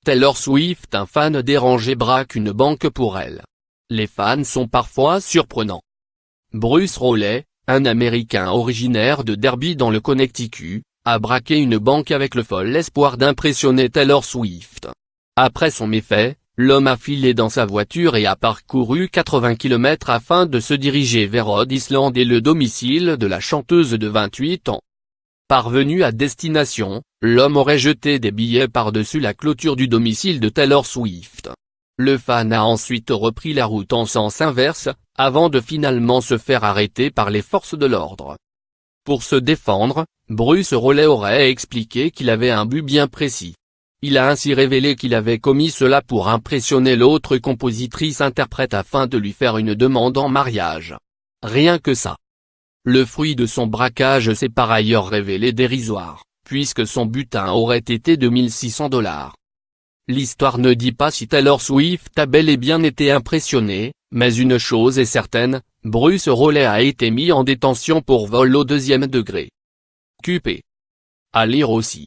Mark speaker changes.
Speaker 1: Taylor Swift, un fan dérangé braque une banque pour elle. Les fans sont parfois surprenants. Bruce Rowley, un Américain originaire de Derby dans le Connecticut, a braqué une banque avec le fol espoir d'impressionner Taylor Swift. Après son méfait, l'homme a filé dans sa voiture et a parcouru 80 km afin de se diriger vers Rhode Island et le domicile de la chanteuse de 28 ans. Parvenu à destination, l'homme aurait jeté des billets par-dessus la clôture du domicile de Taylor Swift. Le fan a ensuite repris la route en sens inverse, avant de finalement se faire arrêter par les forces de l'ordre. Pour se défendre, Bruce Rowley aurait expliqué qu'il avait un but bien précis. Il a ainsi révélé qu'il avait commis cela pour impressionner l'autre compositrice-interprète afin de lui faire une demande en mariage. Rien que ça. Le fruit de son braquage s'est par ailleurs révélé dérisoire, puisque son butin aurait été de $1 600. L'histoire ne dit pas si Taylor Swift a bel et bien été impressionnée, mais une chose est certaine, Bruce Rowley a été mis en détention pour vol au 2e degré. QP. À lire aussi.